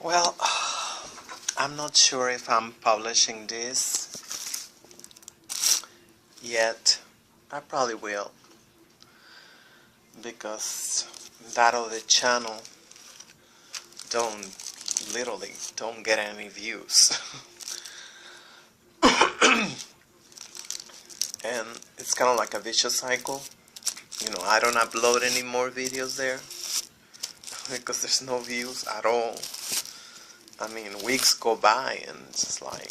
Well, I'm not sure if I'm publishing this yet. I probably will, because that other channel don't don't get any views. And it's kind of like a vicious cycle. I don't upload any more videos there because there's no views at all. I mean, weeks go by and it's like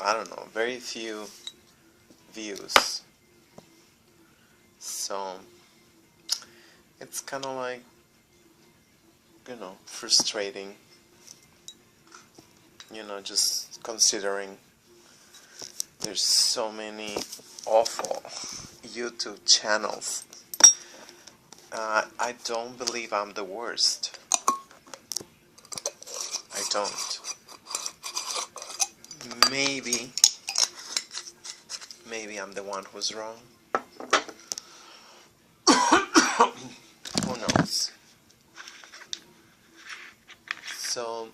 I don't know, very few views. So it's kind of like, frustrating, just considering there's so many awful YouTube channels. I don't believe I'm the worst. I don't. Maybe I'm the one who's wrong. Who knows? So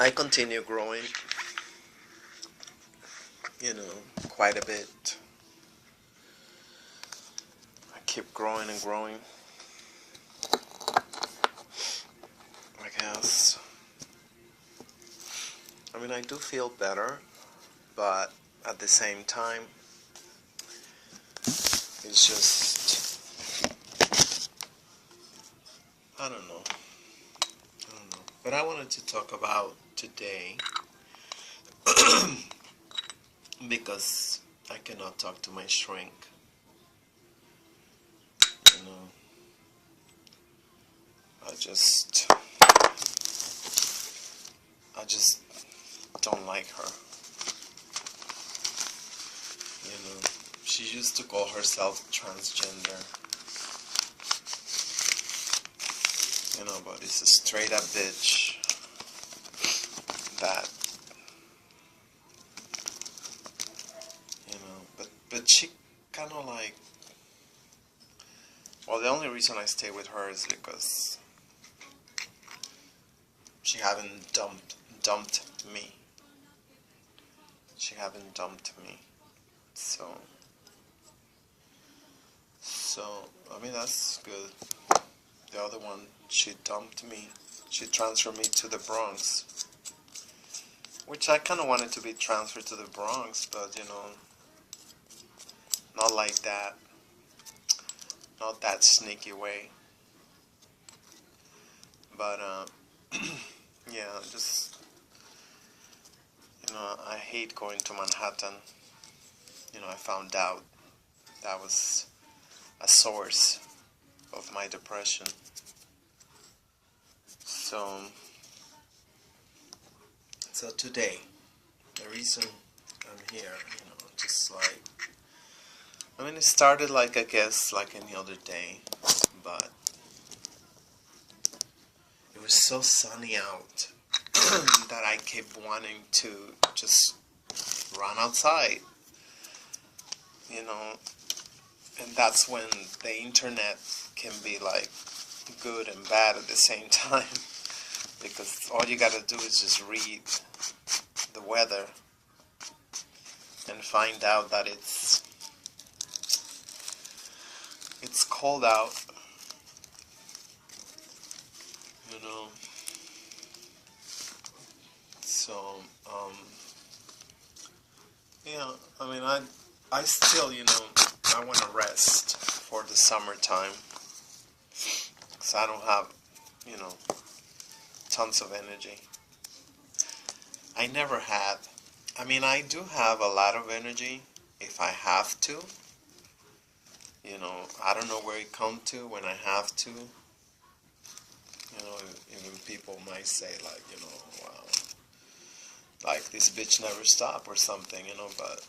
I continue growing, quite a bit. I keep growing and growing, I guess. I mean, I do feel better, but at the same time, it's just, I don't know. But I wanted to talk about today because I cannot talk to my shrink. You know, I just don't like her. She used to call herself transgender. But it's a straight up bitch that, but she kind of like, well, the only reason I stay with her is because she haven't dumped me. She haven't dumped me. So, I mean, that's good. The other one, she dumped me. She transferred me to the Bronx, which I kind of wanted to be transferred to the Bronx, but, not like that. Not that sneaky way. But, yeah, just, I hate going to Manhattan. I found out that was a source of my depression. So today, the reason I'm here, just like, I mean, it started like, I guess, like any other day, but it was so sunny out that I kept wanting to just run outside, and that's when the internet can be like good and bad at the same time, because all you gotta do is just read the weather and find out that it's cold out, so yeah, I mean, I still, I want to rest for the summertime, because I don't have, tons of energy. I never had. I mean, I do have a lot of energy if I have to. I don't know where it comes to when I have to. Even people might say, like, wow, like this bitch never stop or something, but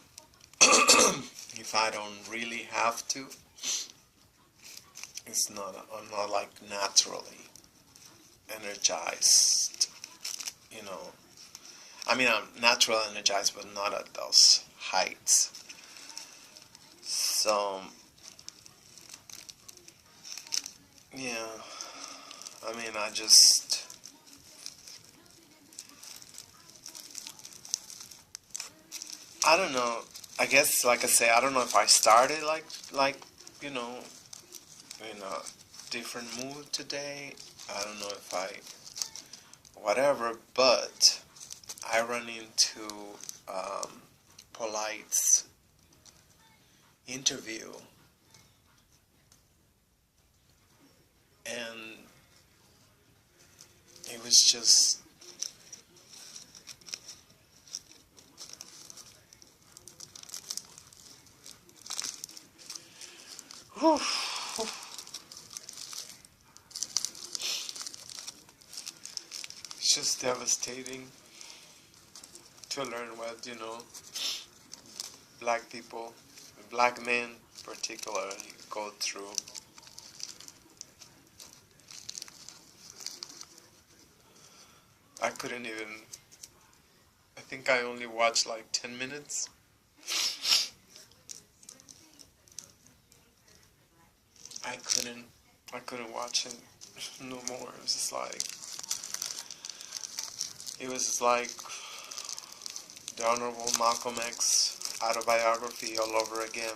if I don't really have to, I'm not like naturally energized, I mean, I'm natural energized, but not at those heights. So, yeah, I mean, I don't know. I guess, like I say, I don't know if I started you know, in a different mood today. I don't know if whatever, but I run into Polite's interview, and it was just, whew, it's just devastating to learn what, black people, black men particularly go through. I couldn't even, I think I only watched like 10 minutes. I couldn't, I couldn't watch it no more. It was just like the Honorable Malcolm X autobiography all over again.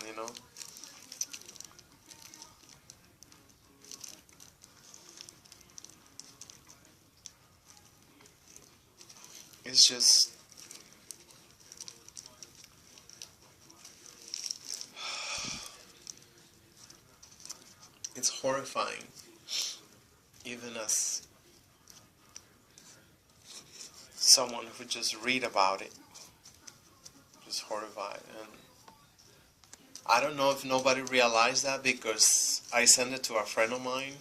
It's just, it's horrifying, even as someone who just read about it, just horrified. And I don't know if nobody realized that, because I sent it to a friend of mine,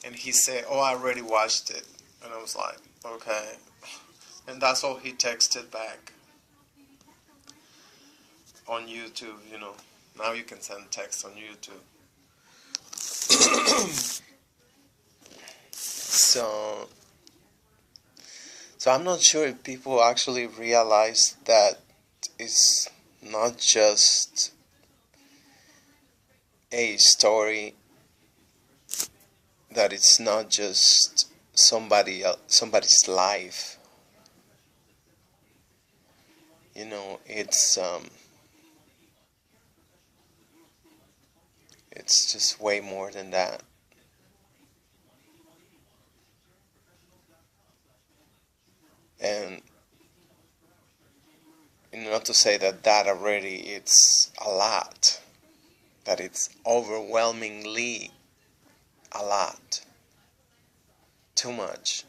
and he said, "Oh, I already watched it," and I was like, "Okay," and that's all he texted back on YouTube. Now you can send text on YouTube. So, so I'm not sure if people actually realize that it's not just a story, that it's not just somebody's life. It's just way more than that. And not to say that already it's a lot, that it's overwhelmingly a lot, too much,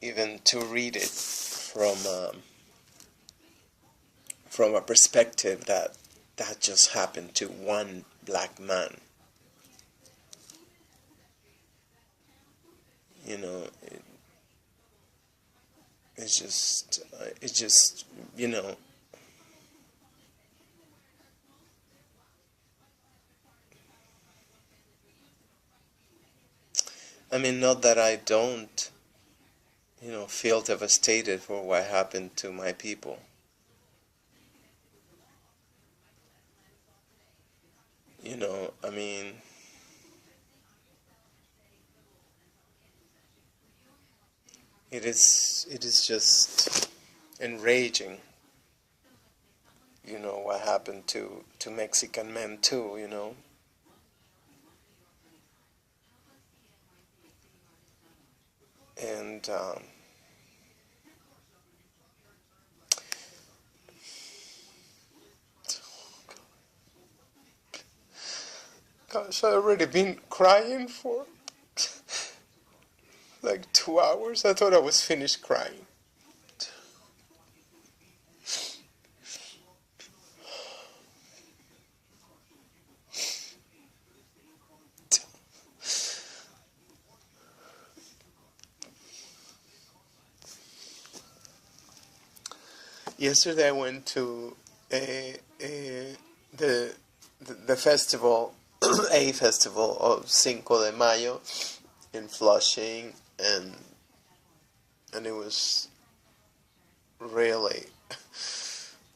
even to read it from a perspective that just happened to one black man. It's just I mean, not that I don't feel devastated for what happened to my people. I mean, it is just enraging, what happened to Mexican men too. And gosh, I've already been crying for like 2 hours. I thought I was finished crying. Yesterday I went to the the festival, a festival of Cinco de Mayo in Flushing, and and it was really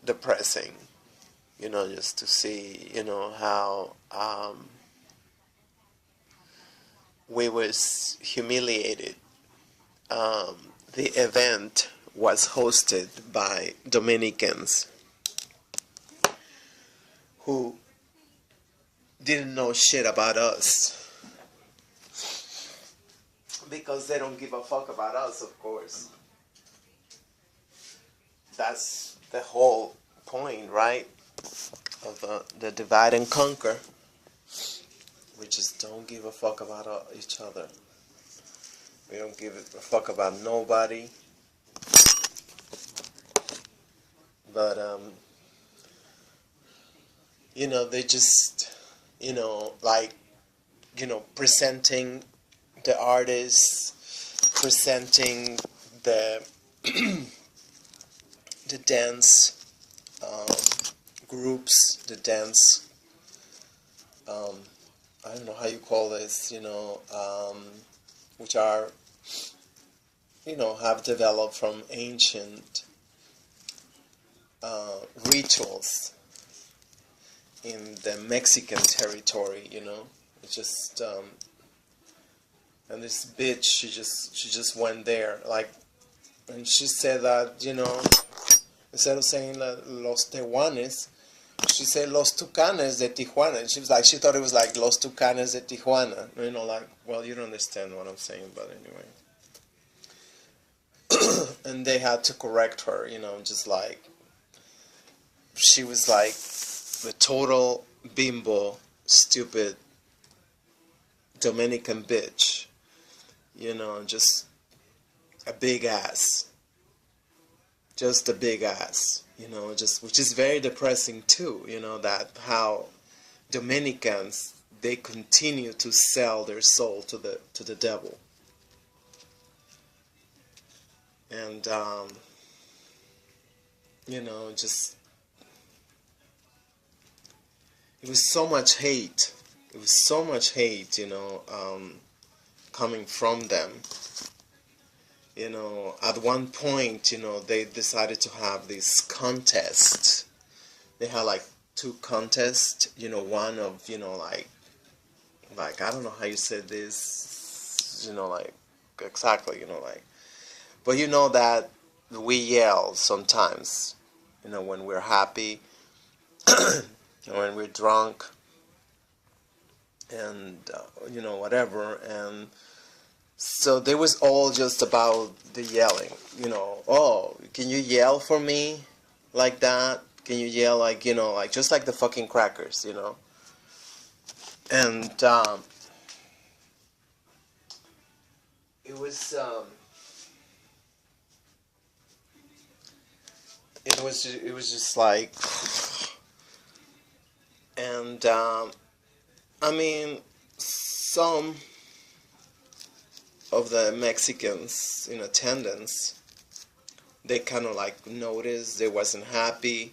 depressing, just to see, how we was humiliated. The event was hosted by Dominicans who didn't know shit about us, because they don't give a fuck about us, of course. That's the whole point, right? Of the divide and conquer. We just don't give a fuck about each other. We don't give a fuck about nobody. But, they just, presenting the artists, presenting the the dance groups, the dance, I don't know how you call this, which are, have developed from ancient rituals in the Mexican territory, It's just, and this bitch, she just went there, and she said that, instead of saying Los Tehuanes, she said Los Tucanes de Tijuana. And she thought it was like Los Tucanes de Tijuana. Well, you don't understand what I'm saying, but anyway. And they had to correct her, just she was like the total bimbo, stupid Dominican bitch, just a big ass. Just a big ass, which is very depressing too, that how Dominicans, they continue to sell their soul to the devil. And, just, it was so much hate. It was so much hate, coming from them. At one point, they decided to have this contest. They had like 2 contests, one of, like I don't know how you said this, exactly, but that we yell sometimes, when we're happy, when we're drunk, and, whatever, and so they was all just about the yelling, oh, can you yell for me like that? Can you yell like, just like the fucking crackers, And, it was, it was just like, and, I mean, some of the Mexicans in attendance, they kind of like noticed they wasn't happy.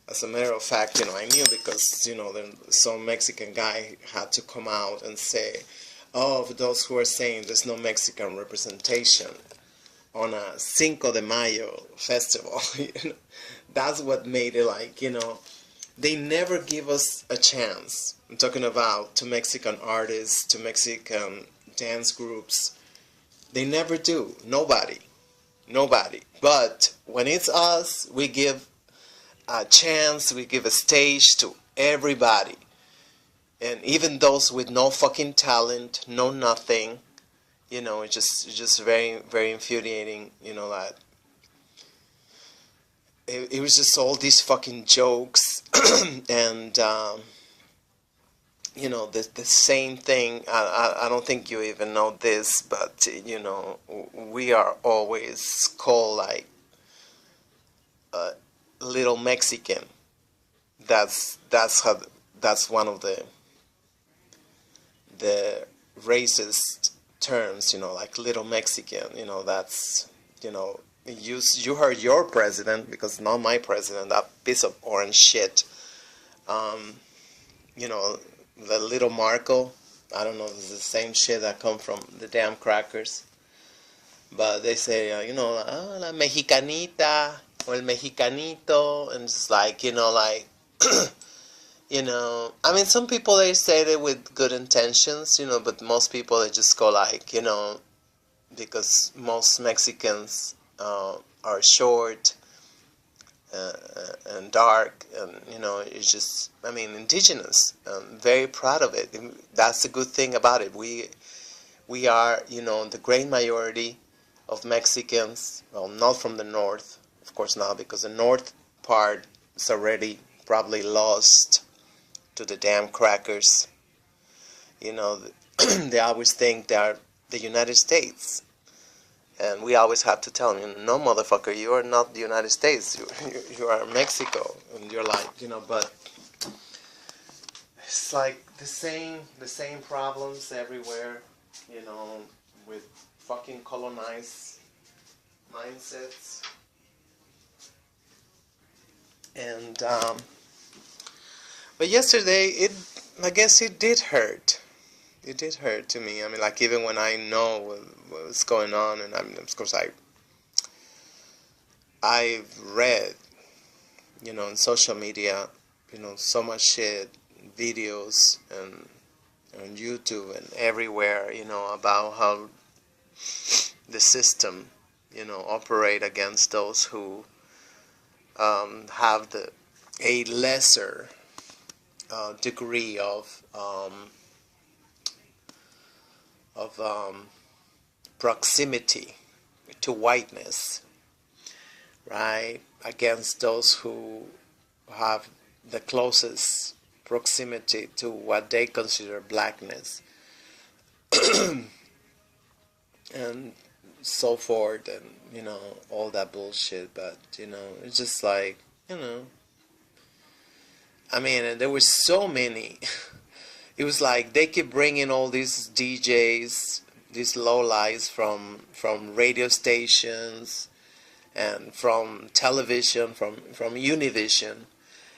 As a matter of fact, I knew, because, then some Mexican guy had to come out and say, oh, for those who are saying there's no Mexican representation on a Cinco de Mayo festival, that's what made it like, they never give us a chance. I'm talking about to Mexican artists, to Mexican dance groups. They never do. Nobody. But when it's us, we give a chance, we give a stage to everybody. And even those with no fucking talent, no nothing, it's just very, very infuriating, that it was just all these fucking jokes, and, the same thing. I don't think you even know this, but, we are always called like little Mexican. That's one of the racist terms, like little Mexican. That's, you heard your president, because not my president, that piece of orange shit. The little Marco, I don't know if it's the same shit that come from the damn crackers. But they say, oh, la mexicanita or el mexicanito, and it's like, like, I mean, some people, they say it with good intentions, but most people, they just go like, because most Mexicans are short and dark, and it's just, I mean, indigenous. I'm very proud of it. That's the good thing about it. We are, the great majority of Mexicans. Well, not from the north, of course not, because the north part is already probably lost to the damn crackers. They always think they're the United States. And we always have to tell them, no, motherfucker, you are not the United States. You are Mexico. And you're like, but it's like the same problems everywhere, with fucking colonized mindsets. And, but yesterday, I guess it did hurt. It did hurt to me. I mean, like, even when I know what's going on, and of course, I've read, on social media, so much shit, videos, and on YouTube and everywhere, about how the system, operate against those who have a lesser degree of proximity to whiteness, right? Against those who have the closest proximity to what they consider blackness, and so forth, and all that bullshit. But it's just like, I mean, and there were so many. It was like they keep bringing all these DJs, these lowlights from radio stations and from television, from Univision.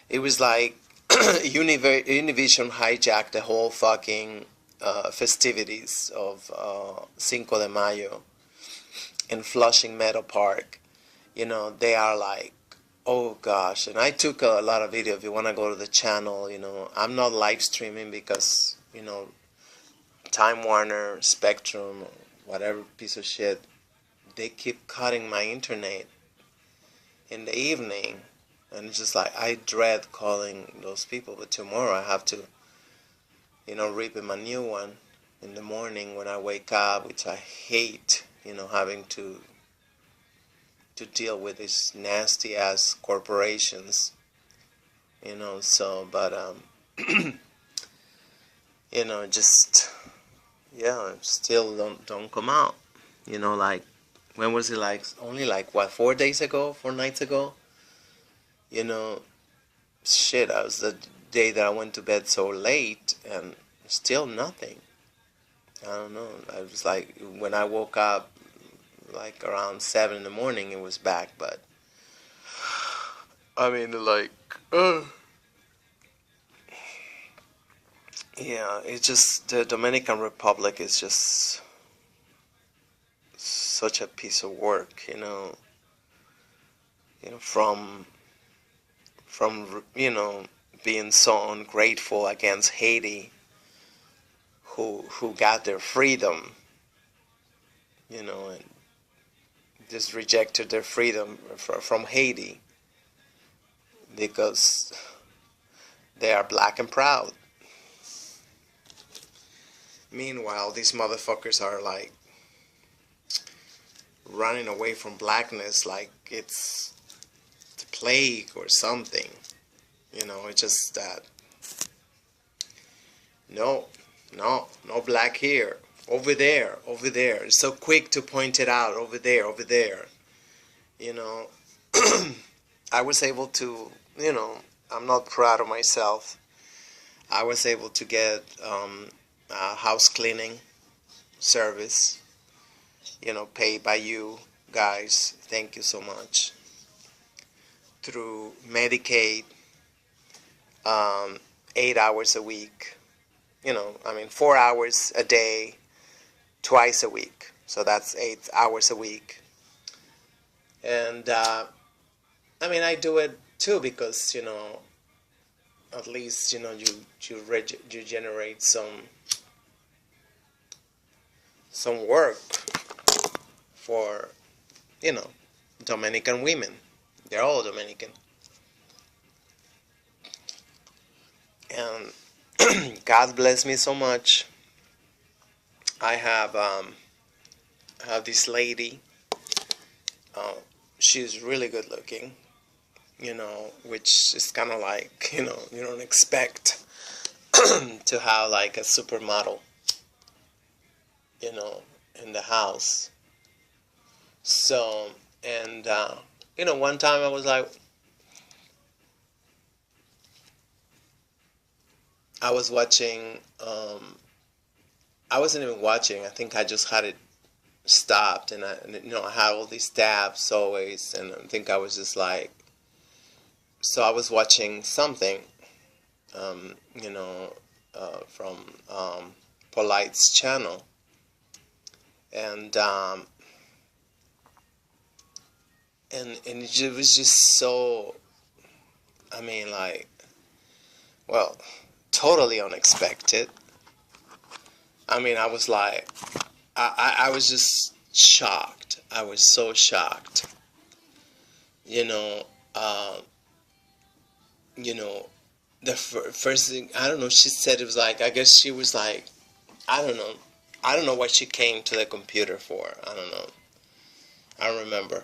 It was like Univision hijacked the whole fucking festivities of Cinco de Mayo in Flushing Meadow Park. They are like, oh gosh. And I took a lot of video. If you want to go to the channel, I'm not live streaming because, Time Warner, Spectrum, whatever piece of shit, they keep cutting my internet in the evening. And it's just like, I dread calling those people. But tomorrow I have to, rip in my new one in the morning when I wake up, which I hate, having to deal with these nasty ass corporations, so, but just, still don't come out, like, when was it, like, only like, what, 4 nights ago, shit, I was the day that I went to bed so late, and still nothing. I don't know, I was like, when I woke up, like around 7 in the morning, it was back. But I mean, like, yeah, it's just, the Dominican Republic is just such a piece of work, from being so ungrateful against Haiti, who got their freedom, and just rejected their freedom from Haiti because they are black and proud. Meanwhile, these motherfuckers are like running away from blackness like it's the plague or something. It's just that, no black here. Over there. It's so quick to point it out. Over there. I was able to, I'm not proud of myself. I was able to get a house cleaning service, paid by you guys. Thank you so much. Through Medicaid, 8 hours a week. 4 hours a day, twice a week. So that's 8 hours a week. And I mean, I do it too because, at least, you generate some work for, you know, Dominican women. They're all Dominican. And God bless me so much. I have this lady. Uh, she's really good looking, which is kind of like, you don't expect to have like a supermodel, you know, in the house. So, and, one time I was like, I was watching, I wasn't even watching. I think I just had it stopped, and I had all these tabs always, and I think I was just like, so I was watching something, from Polite's channel, and it was just so, I mean, like, well, totally unexpected. I mean, I was like, I was just shocked. I was so shocked. You know, uh, you know, the first thing, I don't know, she said it was like, I guess she was like, I don't know. I don't know what she came to the computer for. I don't know. I don't remember.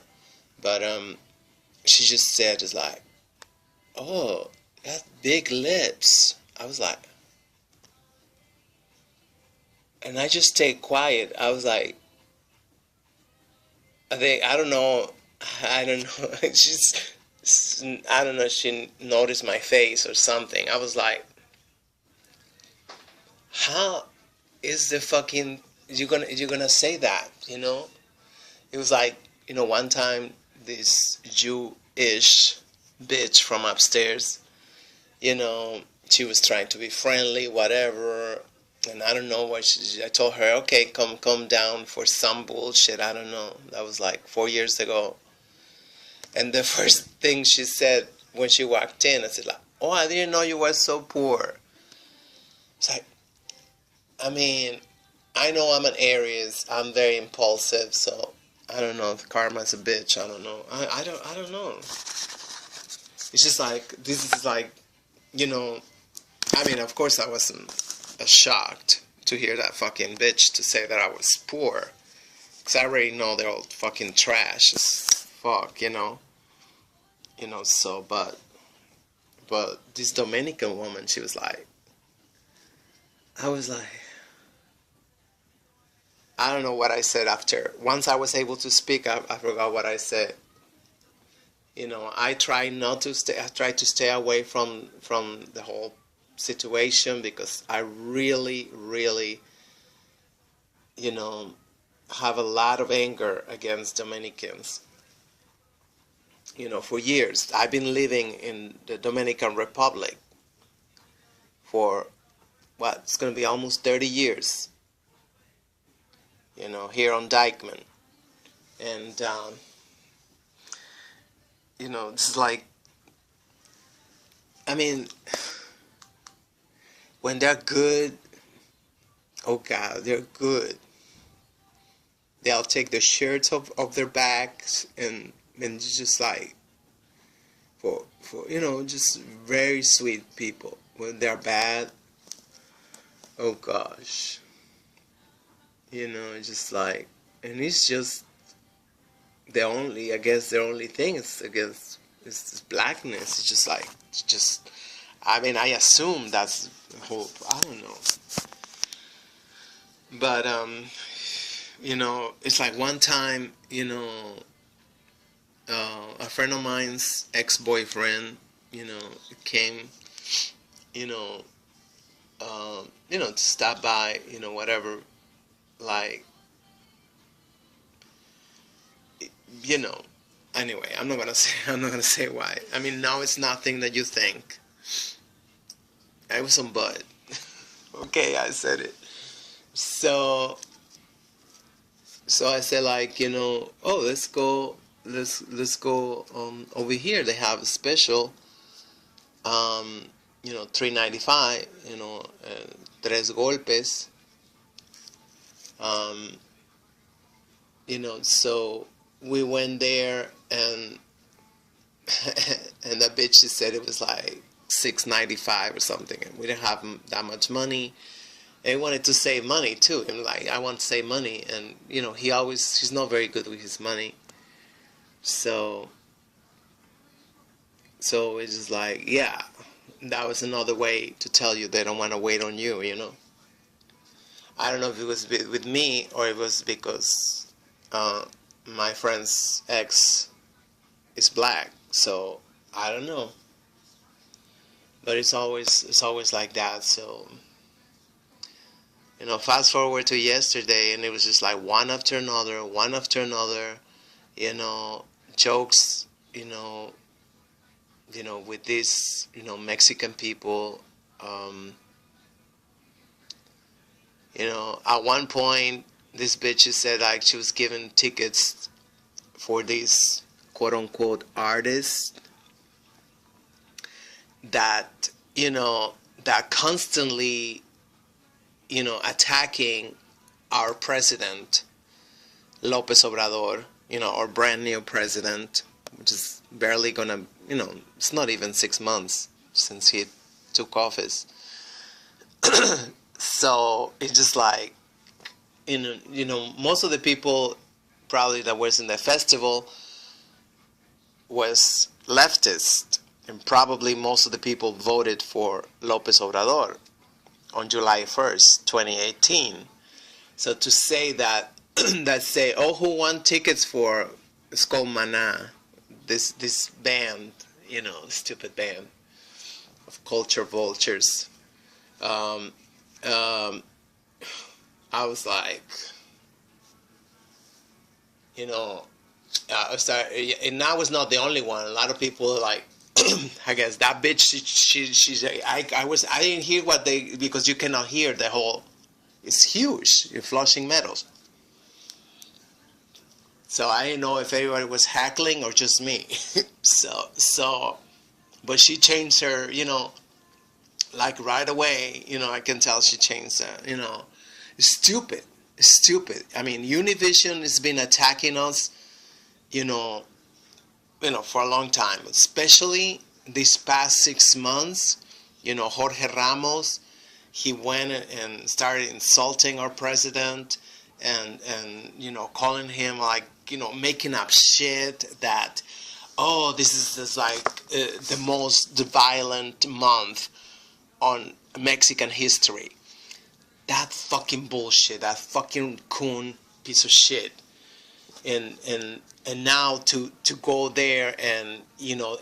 But she just said, it's like, oh, that's big lips. I was like, and I just stayed quiet. I was like, I don't know. I don't know. I don't know. She noticed my face or something. I was like, how is the fucking you're gonna say that? It was like, one time this Jewish bitch from upstairs, you know, she was trying to be friendly, whatever. And I don't know what I told her, okay, come down for some bullshit. I don't know. That was like 4 years ago. And the first thing she said when she walked in, I said, like, oh, I didn't know you were so poor. It's like, I mean, I know I'm an Aries. I'm very impulsive, so I don't know if karma's a bitch. I don't know. I don't know. It's just like, this is like, I mean, of course I wasn't shocked to hear that fucking bitch to say that I was poor. Because I already know they're all fucking trash as fuck, so, but this Dominican woman, she was like, I was like, I don't know what I said after. Once I was able to speak, I forgot what I said. I try not to stay. I try to stay away from the whole situation because I really, really, have a lot of anger against Dominicans. For years, I've been living in the Dominican Republic for what? It's going to be almost 30 years. Here on Dykeman, and it's like, I mean, when they're good, oh God, they're good. They'll take the shirts of their backs and just like, for just very sweet people. When they're bad, oh gosh, just like, and it's just I guess the only thing is, I guess, is this blackness. It's just like, I mean, I assume that's the whole, I don't know. But, it's like one time, a friend of mine's ex-boyfriend, came, to stop by, whatever, like, anyway, I'm not gonna say why. I mean, now it's nothing that you think. I was some bud. Okay, I said it. So So I said, like, oh, let's go over here. They have a special, $3.95, tres golpes. Um, so we went there, and and that bitch, she said it was like $6.95 or something, and we didn't have that much money. And he wanted to save money too. And like, I want to save money, and he's not very good with his money. So it's just like, yeah, that was another way to tell you they don't want to wait on you. I don't know if it was with me or it was because my friend's ex is black. So I don't know. But it's always like that. So fast forward to yesterday, and it was just like one after another, jokes, with these, Mexican people. At one point, this bitch said like she was giving tickets for these quote unquote artists that, that constantly, attacking our president, Lopez Obrador, our brand new president, which is barely gonna, it's not even 6 months since he took office. So it's just like, most of the people probably that was in the festival was leftist, and probably most of the people voted for Lopez Obrador on July 1st, 2018. So to say that, say, oh, who won tickets for, it's called Mana, this band, stupid band of culture vultures. I was like, and I was not the only one. A lot of people like, I guess that bitch. I didn't hear what they, because you cannot hear the whole. It's huge. You're flushing metals. So I didn't know if everybody was heckling or just me. so, but she changed her, like right away. I can tell she changed her. It's stupid. It's stupid. I mean, Univision has been attacking us, for a long time, especially these past 6 months. Jorge Ramos, he went and started insulting our president and calling him like, making up shit that, oh, this is just like the most violent month on Mexican history. That fucking bullshit, that fucking coon piece of shit. And now to go there, and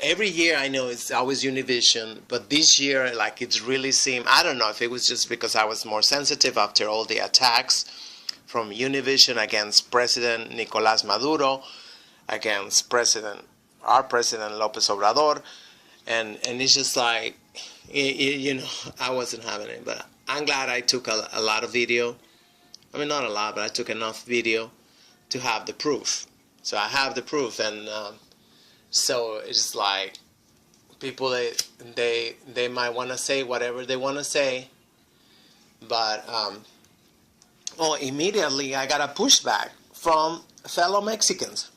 every year, I know it's always Univision, but this year, like, it's really seemed, I don't know if it was just because I was more sensitive after all the attacks from Univision against President Nicolás Maduro, against our president López Obrador, and it's just like, I wasn't having it. But I'm glad I took a lot of video. I mean, not a lot, but I took enough video to have the proof. So I have the proof, and so it's like, people, they might want to say whatever they want to say, but immediately I got a pushback from fellow Mexicans.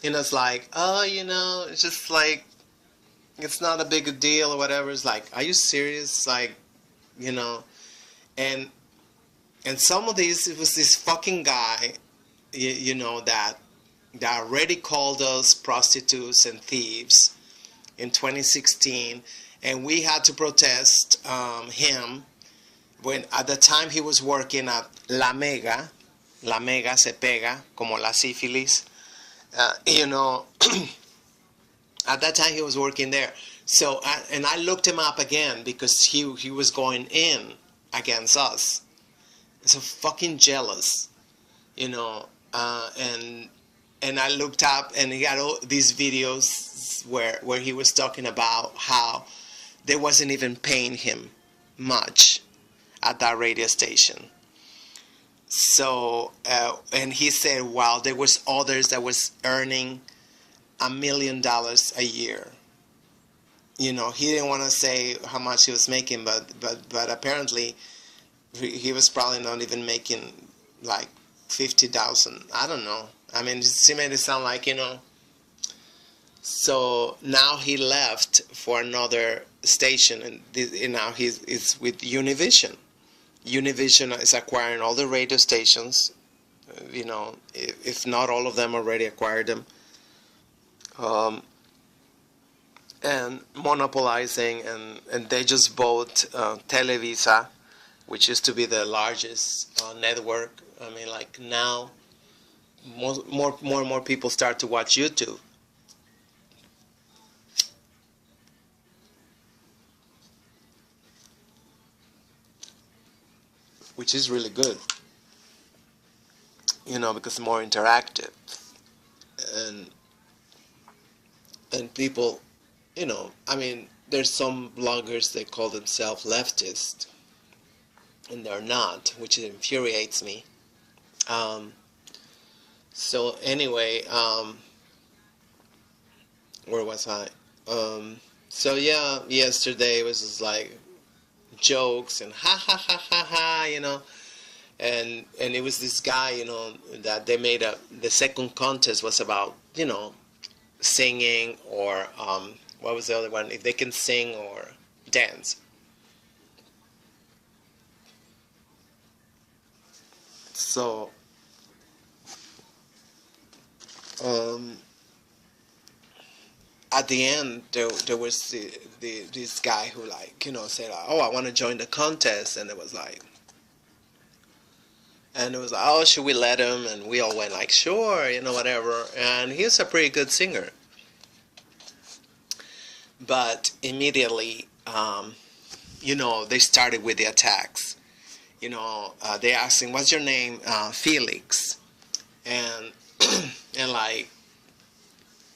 It's like, oh, it's just like, it's not a big deal or whatever. It's like, are you serious? Like, and some of these, it was this fucking guy, that already called us prostitutes and thieves in 2016, and we had to protest him when at the time he was working at La Mega se pega como la sífilis, at that time he was working there. So and I looked him up again because he was going in against us. So fucking jealous, and I looked up, and he got all these videos where he was talking about how they wasn't even paying him much at that radio station. So, and he said, wow, there was others that was earning $1 million a year. He didn't want to say how much he was making, but apparently he was probably not even making like 50,000. I don't know. I mean, he made it sound like. So now he left for another station, and now he's with Univision. Univision is acquiring all the radio stations. If not all of them already acquired them, and monopolizing, and they just bought Televisa, which used to be the largest network. I mean, like now, more and more people start to watch YouTube. Which is really good, because it's more interactive, and people, I mean, there's some bloggers, they call themselves leftist, and they're not, which infuriates me. So anyway, where was I? So yeah, yesterday it was just like jokes and ha ha ha ha ha, and it was this guy, that they made the second contest was about, singing, or what was the other one? If they can sing or dance. So, at the end, there was this guy who, like, said, like, oh, I want to join the contest, and it was like, oh, should we let him? And we all went like, sure, whatever. And he's a pretty good singer. But immediately, they started with the attacks. They asked him, what's your name? Felix. And and like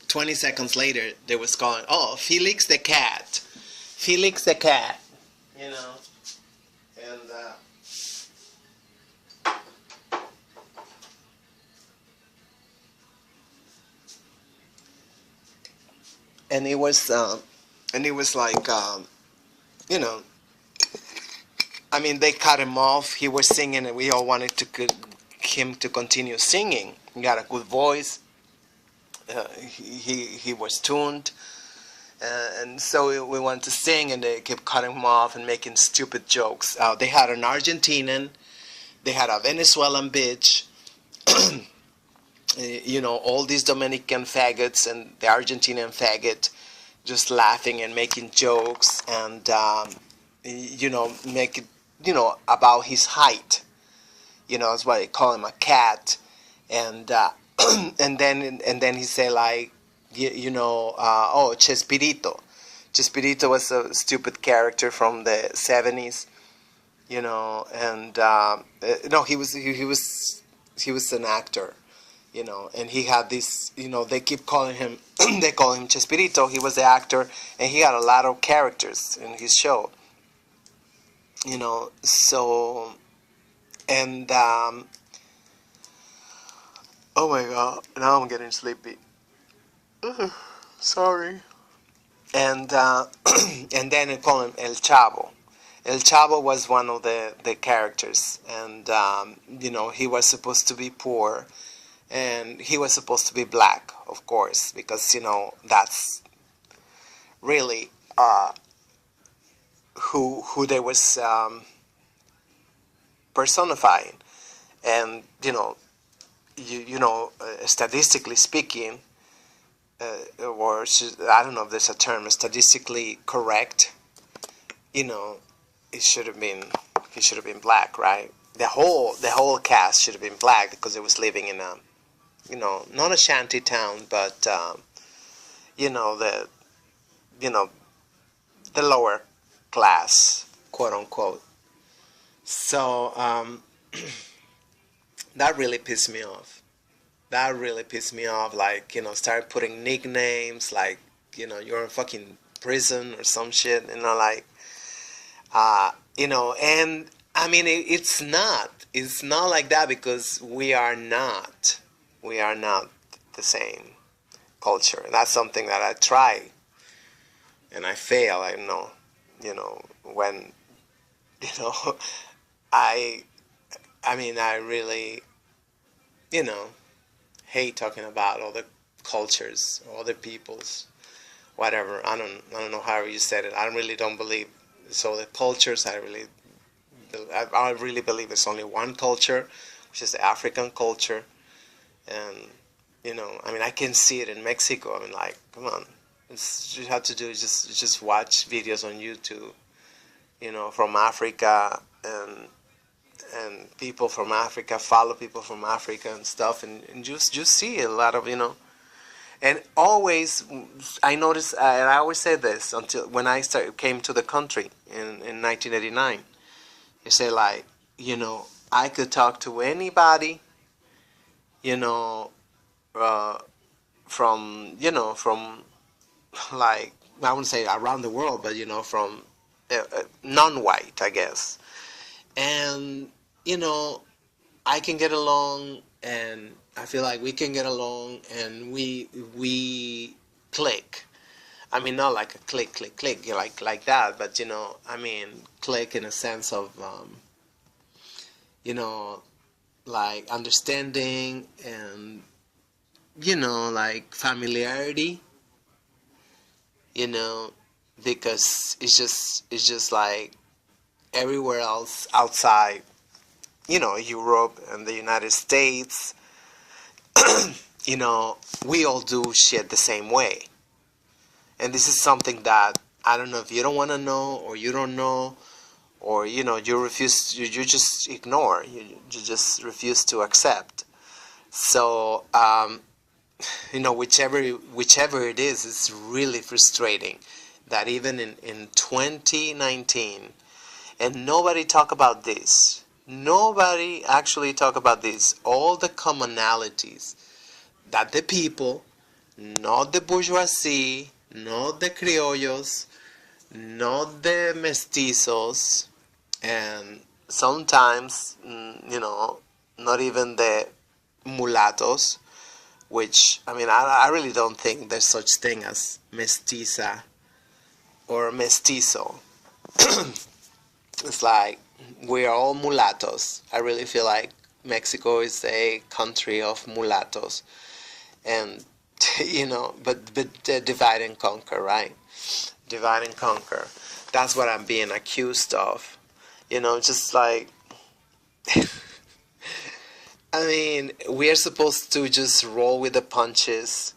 20 seconds later, they was calling, oh, Felix the cat. Felix the cat. And it was like, I mean, they cut him off. He was singing, and we all wanted him to continue singing. He got a good voice. He was tuned, and so we wanted to sing, and they kept cutting him off and making stupid jokes. They had an Argentinian, they had a Venezuelan bitch, all these Dominican faggots and the Argentinian faggot just laughing and making jokes, and make it, about his height. That's why they call him a cat, and and then he said, like, oh, Chespirito. Chespirito was a stupid character from the 70s, and no, he was an actor, and he had this, they keep calling him, they call him Chespirito. He was the actor, and he had a lot of characters in his show, so, and, oh my god, now I'm getting sleepy. Ugh, sorry. And and then they call him El Chavo. El Chavo was one of the characters, and he was supposed to be poor, and he was supposed to be black, of course, because that's really who they was personifying, and statistically speaking, or I don't know if there's a term, statistically correct, he should have been black, right? The whole cast should have been black, because it was living in a, not a shanty town, but the the lower class, quote unquote. So that really pissed me off. That really pissed me off. Like, start putting nicknames, like, you're in fucking prison or some shit, like, and I mean, it's not. it's not like that because we are not the same culture. And that's something that I try and I fail. I know, when, you know, I, I mean, I really, you know, hate talking about other cultures, other peoples, whatever. I don't know how you said it. I really don't believe. So the cultures, I really believe it's only one culture, which is the African culture. And, I mean, I can see it in Mexico. I mean, like, come on. You have to do is just watch videos on YouTube, from Africa, and people from Africa, follow people from Africa and stuff, and just see a lot of, and always, I noticed, and I always say this until when I came to the country in 1989, you say, like, I could talk to anybody, you know, uh, from like, I wouldn't say around the world, but, from non-white, I guess. And, you know, I can get along, and I feel like we can get along, and we click. I mean, not like a click, like that, but, I mean, click in a sense of, like understanding and, like familiarity, you know, because it's just like everywhere else outside, Europe and the United States, we all do shit the same way. And this is something that I don't know if you don't want to know, or you don't know, or you refuse, you just ignore, you just refuse to accept. So whichever it is, it's really frustrating that even in 2019, and nobody talk about this. Nobody actually talk about this. All the commonalities that the people, not the bourgeoisie, not the criollos, not the mestizos, and sometimes, not even the mulattos, which, I mean, I really don't think there's such thing as mestiza or mestizo. It's like we're all mulattoes. I really feel like Mexico is a country of mulattoes, and but divide and conquer, right? Divide and conquer. That's what I'm being accused of. Just like, I mean, we're supposed to just roll with the punches,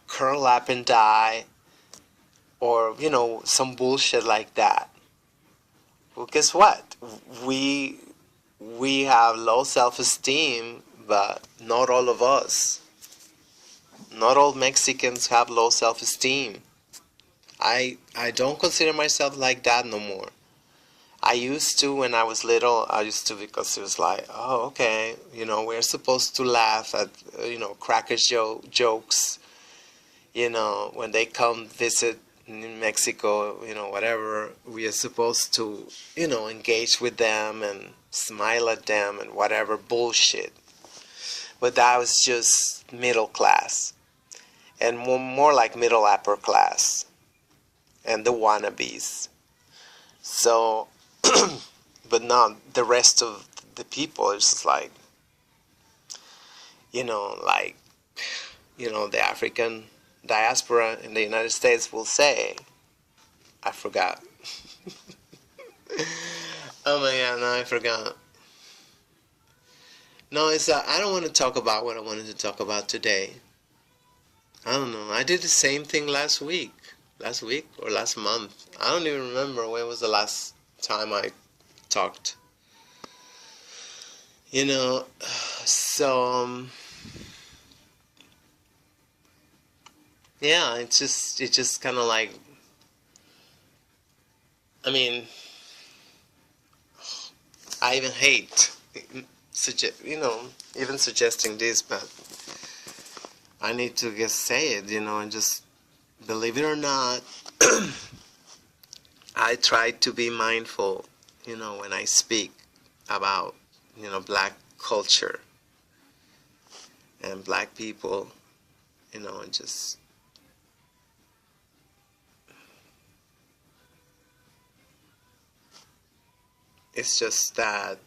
curl up and die, or some bullshit like that. Well, guess what? We we have low self-esteem, but not all of us. Not all Mexicans have low self-esteem. I don't consider myself like that no more. I used to when I was little. I used to, because it was like, oh, okay, we're supposed to laugh at, crackers jokes, when they come visit in Mexico, whatever. We are supposed to, engage with them and smile at them and whatever bullshit. But that was just middle class, and more like middle upper class, and the wannabes. So, but not the rest of the people. It's just like, like, the African diaspora in the United States will say, I forgot. Oh my God, no, I forgot. No, it's I don't want to talk about what I wanted to talk about today. I don't know. I did the same thing last week. Last week or last month. I don't even remember when was the last time I talked. So, yeah, it's just kind of like, I mean, I even hate, even suggesting this, but I need to just say it, and just, believe it or not, I try to be mindful, when I speak about, black culture and black people, and just it's just that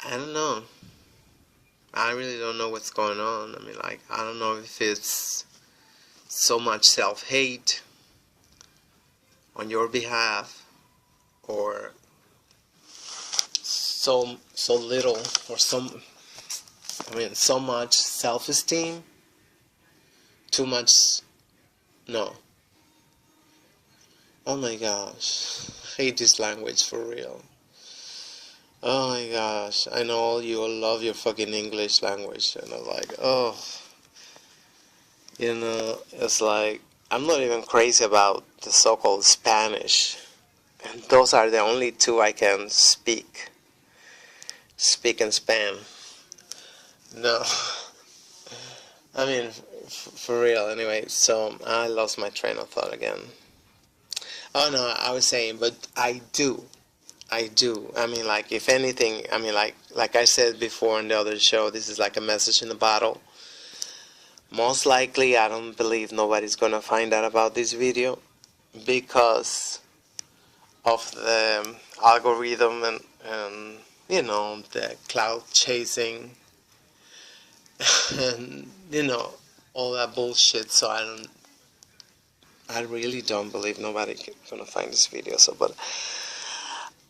I don't know. I really don't know what's going on. I mean, like, I don't know if it's so much self-hate on your behalf, or so little, or so much self-esteem. Too much. No. Oh my gosh. I hate this language for real. Oh my gosh. I know all you all love your fucking English language, and I'm like, oh. It's like, I'm not even crazy about the so-called Spanish. And those are the only two I can speak. Speak and span. No. I mean, for real, anyway. So, I lost my train of thought again. Oh no, I was saying, but I do. I mean, like, if anything, I mean, like I said before in the other show, this is like a message in a bottle. Most likely, I don't believe nobody's gonna find out about this video because of the algorithm and the cloud chasing and all that bullshit. So I really don't believe nobody gonna find this video. So, but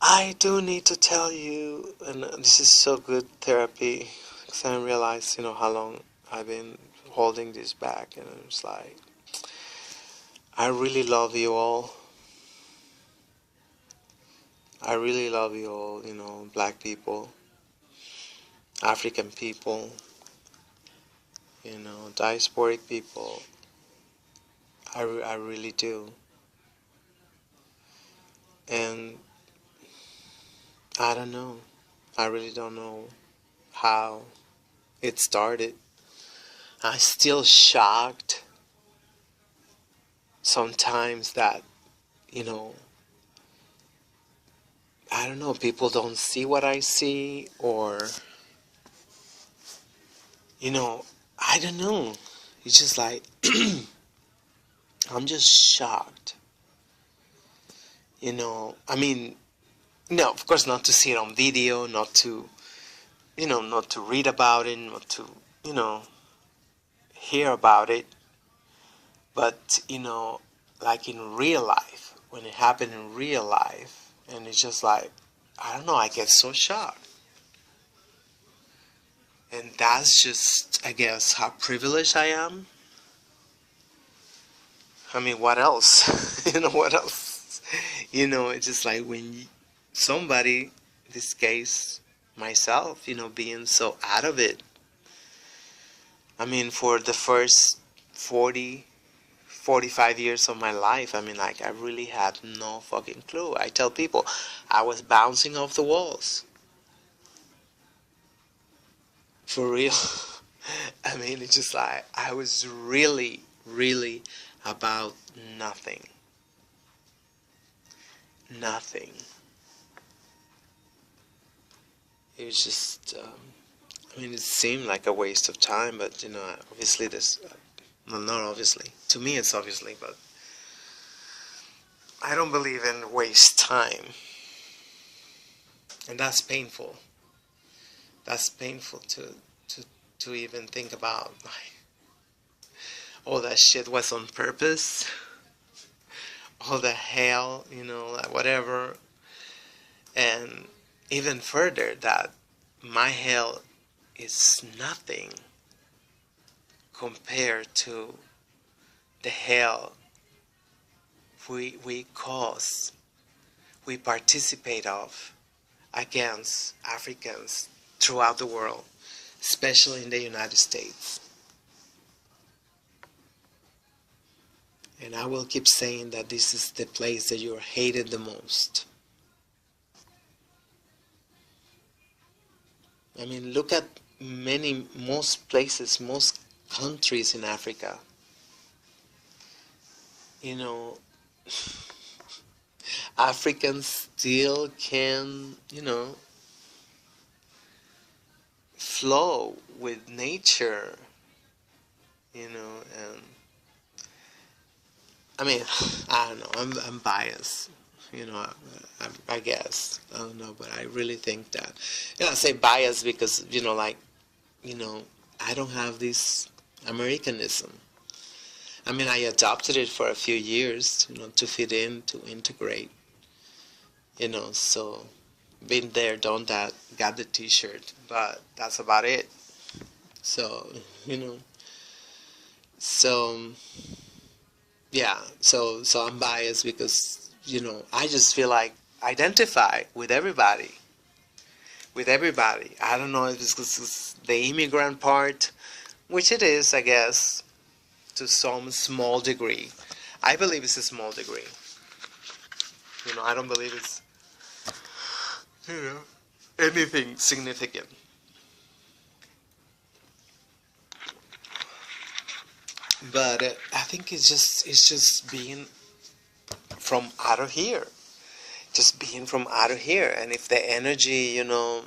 I do need to tell you, and this is so good therapy, because I realize how long I've been holding this back, and it's like, I really love you all. I really love you all, black people, African people, diasporic people. I really do. And I don't know. I really don't know how it started. I'm still shocked sometimes that, I don't know, people don't see what I see, or, I don't know. It's just like, I'm just shocked. I mean, no, of course not to see it on video, not to, not to read about it, not to, hear about it. But, like in real life, when it happened in real life, and it's just like, I don't know, I get so shocked. And that's just, I guess, how privileged I am. I mean, what else? What else? It's just like when somebody, in this case, myself, being so out of it. I mean, for the first 45 years of my life, I mean, like, I really had no fucking clue. I tell people, I was bouncing off the walls. For real. I mean, it's just like, I was really, really about nothing. Nothing. It was just, I mean, it seemed like a waste of time, but, obviously this, well, not obviously. To me, it's obviously, but I don't believe in waste time. And that's painful. That's painful to even think about. Like, all that shit was on purpose. All the hell, like whatever. And even further, that my hell is nothing compared to the hell we cause, we participate of against Africans throughout the world, especially in the United States. And I will keep saying that this is the place that you're hated the most. I mean, look at most places, most countries in Africa. Africans still can, flow with nature, and I mean, I don't know, I'm biased, I guess, I don't know, but I really think that, I say biased because, like, you know, I don't have this Americanism. I mean, I adopted it for a few years, to fit in, to integrate, so been there, done that, got the t-shirt, but that's about it. So, you know, so yeah, so I'm biased because, I just feel like identify with everybody. I don't know if it's 'cause it's the immigrant part, which it is, I guess, to some small degree. I believe it's a small degree. I don't believe it's, you know, anything significant. But I think it's just being from out of here, just being from out of here. And if the energy, n-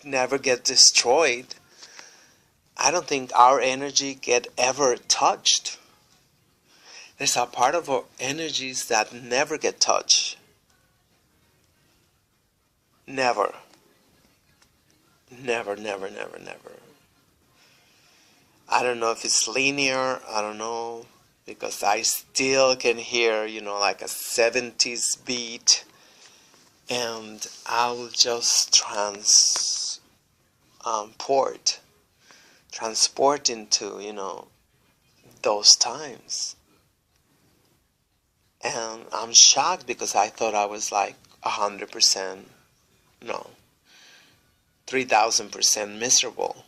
never get destroyed, I don't think our energy get ever touched. There's a part of our energies that never get touched. Never. Never, never, never, never. I don't know if it's linear, I don't know, because I still can hear, like a 70s beat, and I'll just port, transport into, those times. And I'm shocked because I thought I was like 100%, no, 3,000% miserable.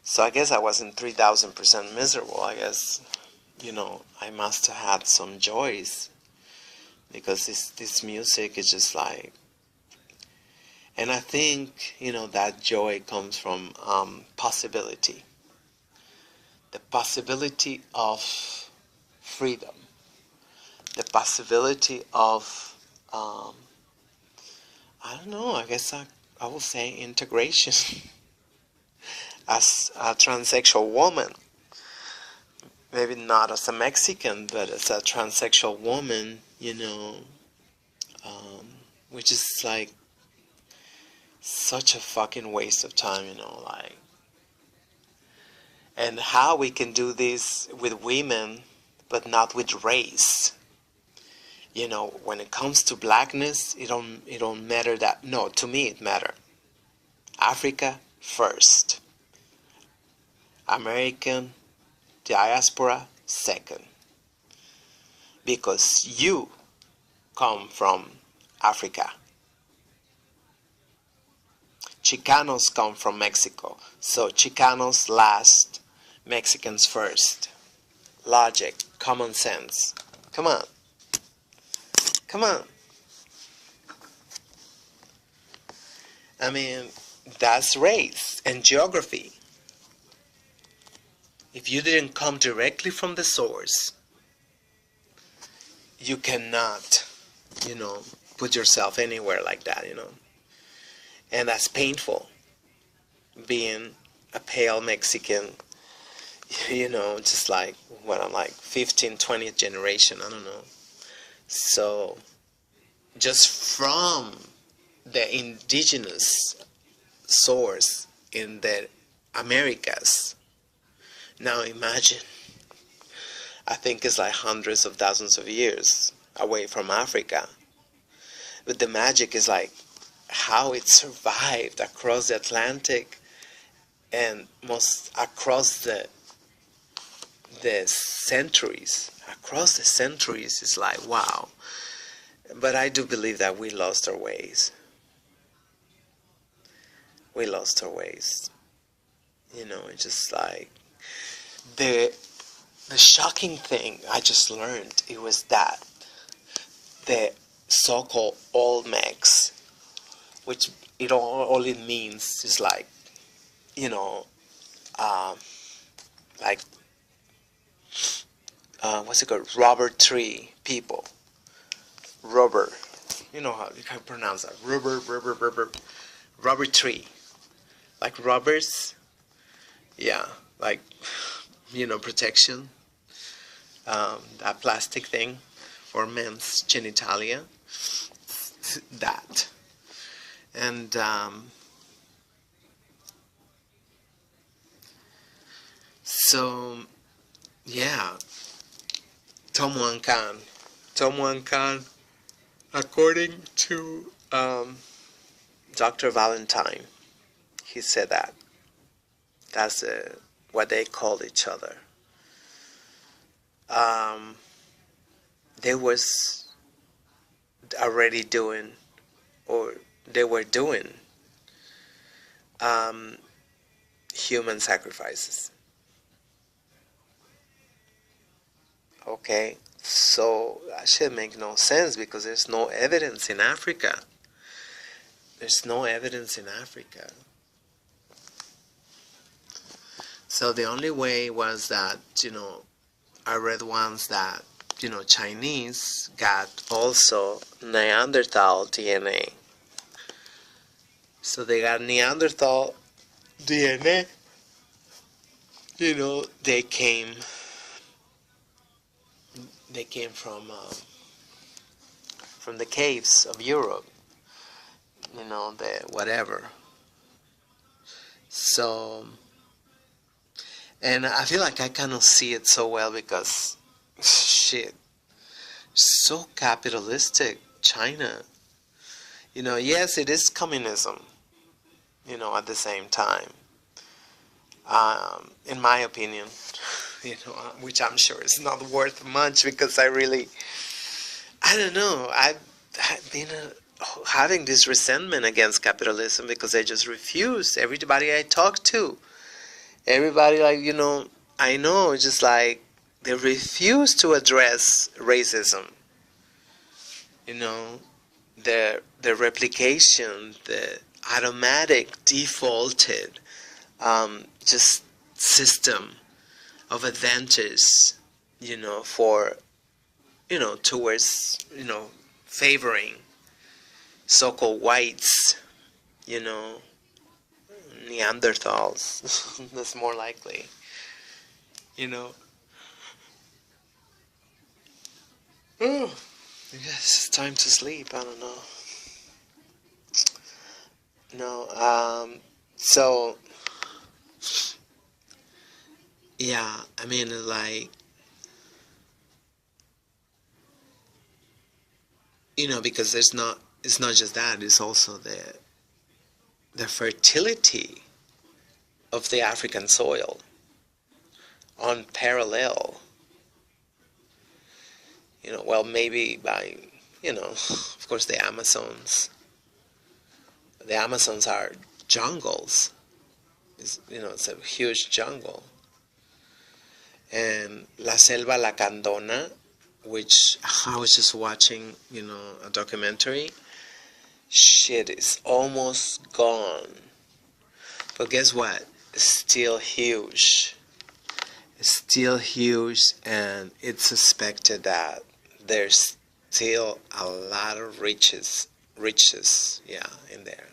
So I guess I wasn't 3,000% miserable. I guess, I must have had some joys because this music is just like, and I think, that joy comes from possibility. The possibility of freedom. The possibility of, I don't know, I guess I will say integration. As a transsexual woman, maybe not as a Mexican, but as a transsexual woman, which is like such a fucking waste of time, like, and how we can do this with women, but not with race. When it comes to blackness, it don't matter that. No, to me it matter. Africa first. American diaspora second. Because you come from Africa. Chicanos come from Mexico. So Chicanos last, Mexicans first. Logic, common sense. Come on. Come on. I mean, that's race and geography. If you didn't come directly from the source, you cannot, you know, put yourself anywhere like that, And that's painful, being a pale Mexican, just like when I'm like 15th, 20th generation, I don't know. So, just from the indigenous source in the Americas, now imagine, I think it's like hundreds of thousands of years away from Africa. But the magic is like how it survived across the Atlantic and most across the centuries. Across the centuries is like wow. But I do believe that we lost our ways. We lost our ways. It's just like the the shocking thing I just learned it was that the so-called Olmecs, which all it means is like, you know, uh, like what's it called? Rubber tree people. Rubber. You know how you can pronounce that. Rubber tree. Like rubbers. Yeah. Like, protection. That plastic thing for men's genitalia. That. And, so, yeah. Tom Wan Khan, according to Dr. Valentine, he said that. That's what they called each other. They was already doing, or they were doing, human sacrifices. Okay, so that should make no sense because there's no evidence in Africa. There's no evidence in Africa. So the only way was that, I read once that, Chinese got also Neanderthal DNA. So they got Neanderthal DNA. They came from the caves of Europe. The whatever. So, and I feel like I cannot see it so well because, shit, so capitalistic, China. Yes, it is communism, at the same time. In my opinion, which I'm sure is not worth much because I don't know, I've been having this resentment against capitalism because I just refuse. Everybody I talk to, everybody I know, just like they refuse to address racism. The replication, the automatic defaulted just system of advantage, for towards favoring so-called whites, Neanderthals. That's more likely, Oh, yes, it's time to sleep. I don't know. No, so, yeah, I mean, like, because it's not just that, it's also the fertility of the African soil unparalleled. Well, maybe by, of course, the Amazons. The Amazons are jungles. It's a huge jungle. And La Selva Lacandona, which I was just watching, a documentary. Shit, is almost gone. But guess what? It's still huge. It's still huge, and it's suspected that there's still a lot of riches, yeah, in there.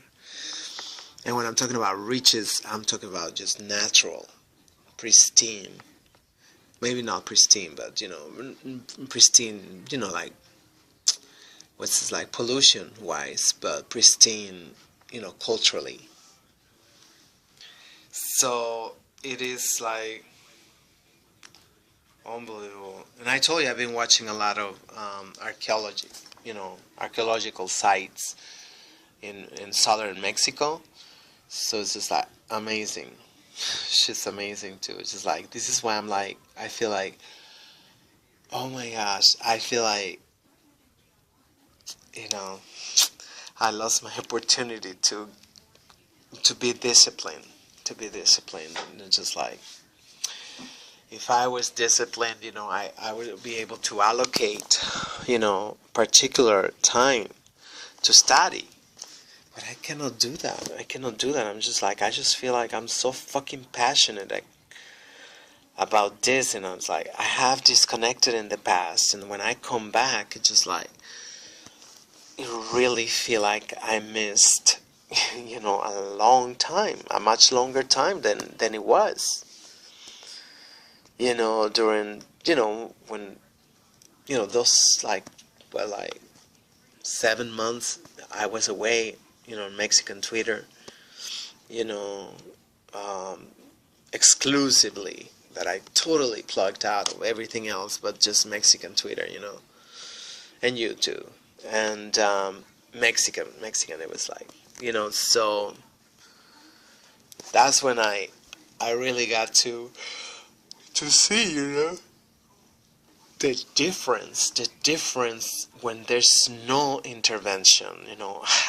And when I'm talking about riches, I'm talking about just natural, pristine. Maybe not pristine, but pristine. Like what's this, like pollution-wise, but pristine, culturally. So it is like unbelievable. And I told you I've been watching a lot of archaeology, archaeological sites in southern Mexico. So it's just like amazing. It's just amazing too. It's just like, this is why I'm like, I feel like, oh my gosh, I feel like, I lost my opportunity to be disciplined, and it's just like, if I was disciplined, I would be able to allocate, particular time to study. But I cannot do that. I'm just like, I just feel like I'm so fucking passionate. about this, and I was like, I have disconnected in the past, and when I come back, it's just like, you really feel like I missed, a long time, a much longer time than it was, during, when, those, like, well, like 7 months I was away, on Mexican Twitter, you know, um, exclusively, that I totally plugged out of everything else but just Mexican Twitter, and YouTube, and Mexican. It was like, so that's when I really got to see, the difference when there's no intervention.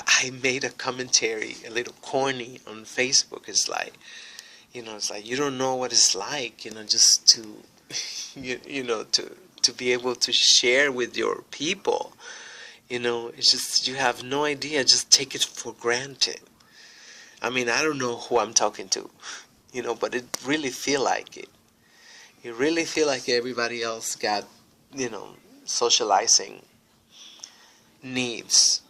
I made a commentary, a little corny, on Facebook. It's like, it's like, you don't know what it's like, just to, to be able to share with your people. It's just, you have no idea. Just take it for granted. I mean, I don't know who I'm talking to, but it really feel like it. You really feel like everybody else got, socializing needs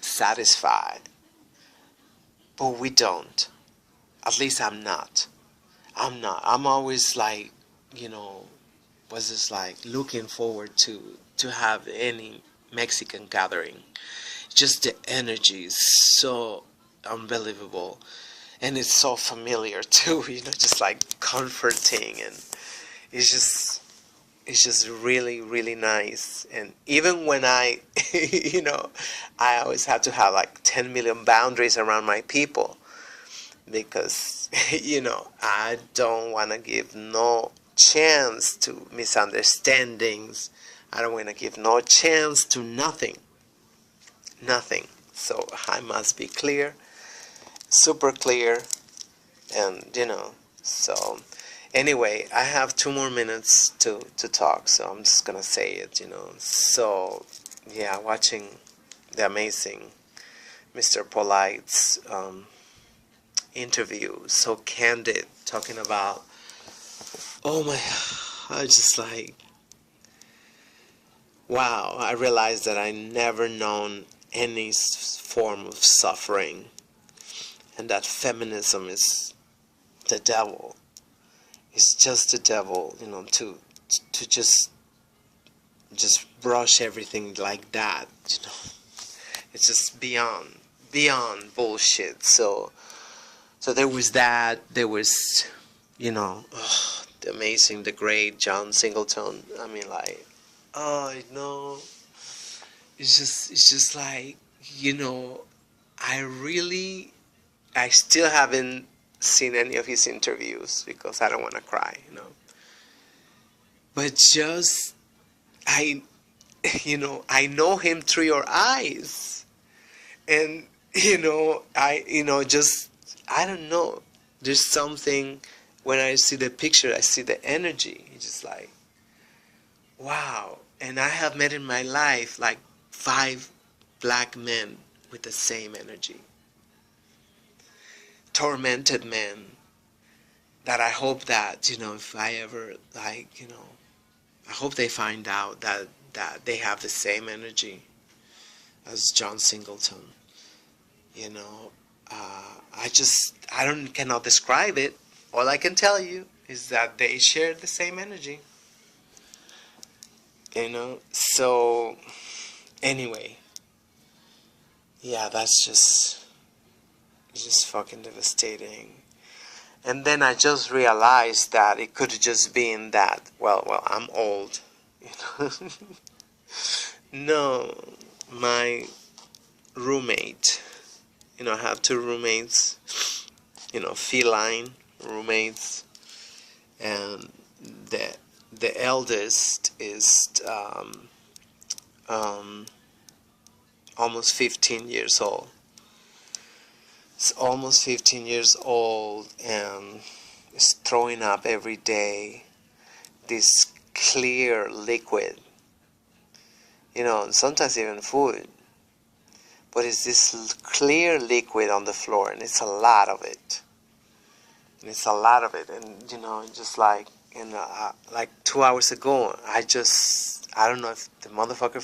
satisfied, but we don't. At least I'm not. I'm always like, was just like looking forward to have any Mexican gathering. Just the energy is so unbelievable, and it's so familiar too. Just like comforting, and it's just really, really nice. And even when I, I always have to have like 10 million boundaries around my people, because, I don't want to give no chance to misunderstandings. I don't want to give no chance to nothing. Nothing. So I must be clear, super clear, and, so anyway, I have 2 more minutes to talk, so I'm just gonna say it, So, yeah, watching the amazing Mr. Polite's interview, so candid, talking about, oh my, I just like, wow, I realized that I never known any form of suffering, and that feminism is the devil. It's just the devil, to just brush everything like that, It's just beyond bullshit. So there was that. There was, the amazing, the great John Singleton. I mean, like, oh no, it's just like, I still haven't seen any of his interviews because I don't want to cry, But just, I, I know him through your eyes, and just, I don't know. There's something when I see the picture, I see the energy. It's just like, wow. And I have met in my life like 5 black men with the same energy. Tormented men that I hope that, if I ever, like, I hope they find out that they have the same energy as John Singleton. I cannot describe it. All I can tell you is that they share the same energy. So anyway, yeah, that's just fucking devastating. And then I just realized that it could have just been that, well, I'm old, No, my roommate, I have 2 roommates, feline roommates, and the eldest is almost 15 years old. It's almost 15 years old, and is throwing up every day this clear liquid, and sometimes even food. But it's this clear liquid on the floor, and it's a lot of it. And, just like, And like 2 hours ago, I don't know if the motherfucker